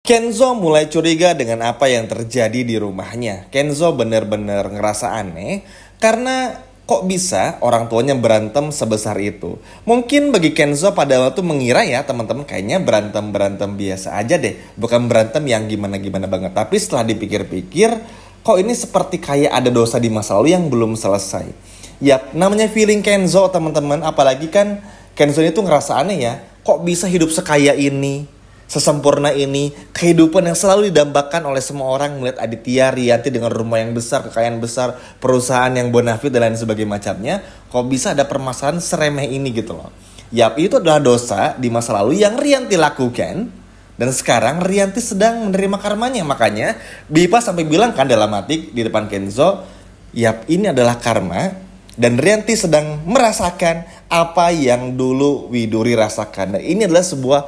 Kenzo mulai curiga dengan apa yang terjadi di rumahnya. Kenzo bener-bener ngerasa aneh karena kok bisa orang tuanya berantem sebesar itu. Mungkin bagi Kenzo pada waktu mengira ya teman-teman kayaknya berantem-berantem biasa aja deh. Bukan berantem yang gimana-gimana banget. Tapi setelah dipikir-pikir kok ini seperti kayak ada dosa di masa lalu yang belum selesai. Yap, namanya feeling Kenzo teman-teman. Apalagi kan Kenzo itu ngerasa aneh ya. Kok bisa hidup sekaya ini? Sesempurna ini, kehidupan yang selalu didambakan oleh semua orang melihat Aditya Rianti dengan rumah yang besar, kekayaan besar, perusahaan yang bonafit dan lain sebagainya macamnya, kok bisa ada permasalahan seremeh ini gitu loh. Yap, itu adalah dosa di masa lalu yang Rianti lakukan dan sekarang Rianti sedang menerima karmanya. Makanya Bipa sampai bilang kan dalam hati di depan Kenzo, yap ini adalah karma dan Rianti sedang merasakan apa yang dulu Widuri rasakan. Dan ini adalah sebuah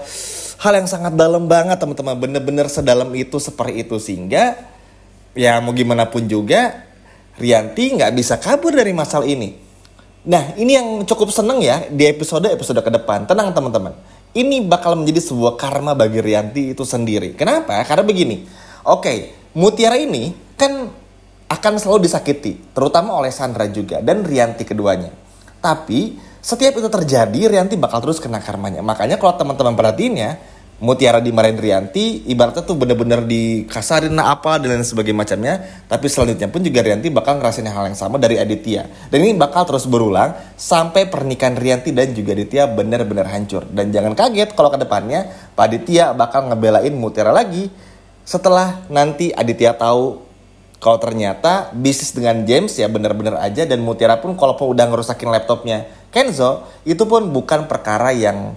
hal yang sangat dalam banget teman-teman, bener-bener sedalam itu seperti itu sehingga ya mau gimana pun juga Rianti nggak bisa kabur dari masalah ini. Nah ini yang cukup seneng ya di episode ke depan. Tenang teman-teman, ini bakal menjadi sebuah karma bagi Rianti itu sendiri. Kenapa? Karena begini, oke, Mutiara ini kan akan selalu disakiti, terutama oleh Sandra juga dan Rianti keduanya. Tapi setiap itu terjadi, Rianti bakal terus kena karmanya. Makanya kalau teman-teman perhatiin ya, Mutiara dimarahin Rianti, ibaratnya tuh bener-bener dikasarin apa dan lain sebagainya macamnya. Tapi selanjutnya pun juga Rianti bakal ngerasain hal yang sama dari Aditya. Dan ini bakal terus berulang sampai pernikahan Rianti dan juga Aditya bener-bener hancur. Dan jangan kaget kalau ke depannya Pak Aditya bakal ngebelain Mutiara lagi. Setelah nanti Aditya tahu kalau ternyata bisnis dengan James ya bener-bener aja. Dan Mutiara pun kalau udah ngerusakin laptopnya Kenzo, itu pun bukan perkara yang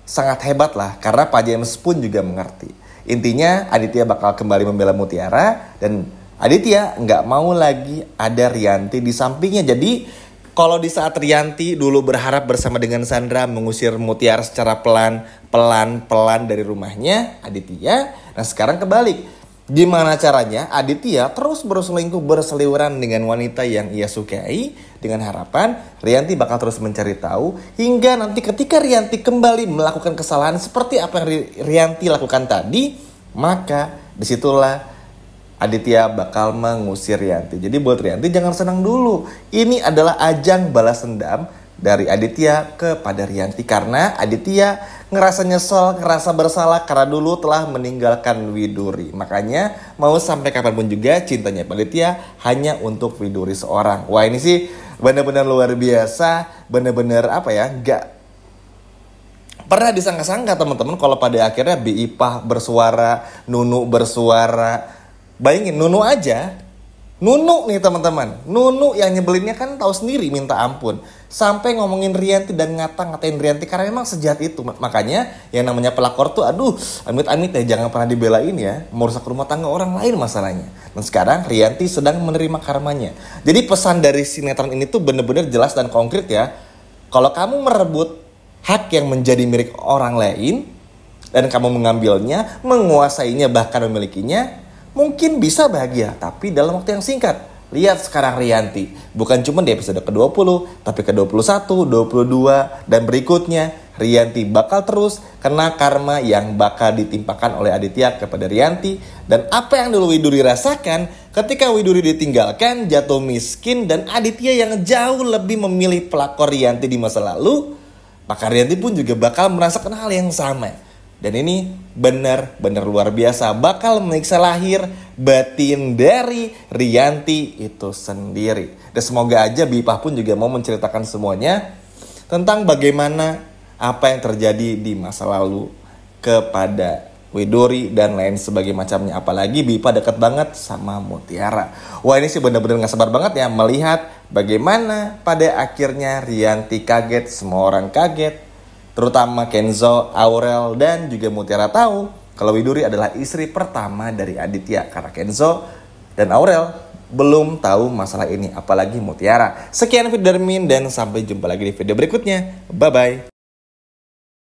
sangat hebat lah. Karena Pak James pun juga mengerti. Intinya Aditya bakal kembali membela Mutiara. Dan Aditya nggak mau lagi ada Rianti di sampingnya. Jadi kalau di saat Rianti dulu berharap bersama dengan Sandra mengusir Mutiara secara pelan-pelan dari rumahnya Aditya. Nah sekarang kebalik. Gimana caranya Aditya terus berselingkuh berseliweran dengan wanita yang ia sukai dengan harapan Rianti bakal terus mencari tahu hingga nanti ketika Rianti kembali melakukan kesalahan seperti apa yang Rianti lakukan tadi, maka disitulah Aditya bakal mengusir Rianti. Jadi buat Rianti jangan senang dulu. Ini adalah ajang balas dendam dari Aditya kepada Rianti karena Aditya ngerasa nyesel, ngerasa bersalah karena dulu telah meninggalkan Widuri. Makanya mau sampai kapanpun juga cintanya Aditya hanya untuk Widuri seorang. Wah ini sih benar-benar luar biasa, benar-benar apa ya, gak pernah disangka-sangka teman-teman kalau pada akhirnya Bipa bersuara, Nunu bersuara. Bayangin Nunu aja. Nunu nih teman-teman, Nunu yang nyebelinnya kan tahu sendiri minta ampun. Sampai ngomongin Rianti dan ngatain Rianti karena emang sejahat itu. Makanya yang namanya pelakor tuh aduh amit-amit ya jangan pernah dibelain ya. Merusak rumah tangga orang lain masalahnya. Dan sekarang Rianti sedang menerima karmanya. Jadi pesan dari sinetron ini tuh bener-bener jelas dan konkret ya. Kalau kamu merebut hak yang menjadi milik orang lain dan kamu mengambilnya, menguasainya bahkan memilikinya, mungkin bisa bahagia, tapi dalam waktu yang singkat. Lihat sekarang Rianti, bukan cuma di episode ke-20, tapi ke-21, 22, dan berikutnya. Rianti bakal terus kena karma yang bakal ditimpakan oleh Aditya kepada Rianti. Dan apa yang dulu Widuri rasakan ketika Widuri ditinggalkan, jatuh miskin, dan Aditya yang jauh lebih memilih pelakor Rianti di masa lalu, maka Rianti pun juga bakal merasakan hal yang sama. Dan ini benar-benar luar biasa. Bakal menyiksa lahir batin dari Rianti itu sendiri. Dan semoga aja Bipa pun juga mau menceritakan semuanya tentang bagaimana apa yang terjadi di masa lalu kepada Widuri dan lain sebagainya macamnya. Apalagi Bipa dekat banget sama Mutiara. Wah ini sih benar-benar gak sabar banget ya melihat bagaimana pada akhirnya Rianti kaget, semua orang kaget. Terutama Kenzo, Aurel, dan juga Mutiara tahu kalau Widuri adalah istri pertama dari Aditya. Karena Kenzo dan Aurel belum tahu masalah ini, apalagi Mutiara. Sekian video dari Min dan sampai jumpa lagi di video berikutnya. Bye-bye.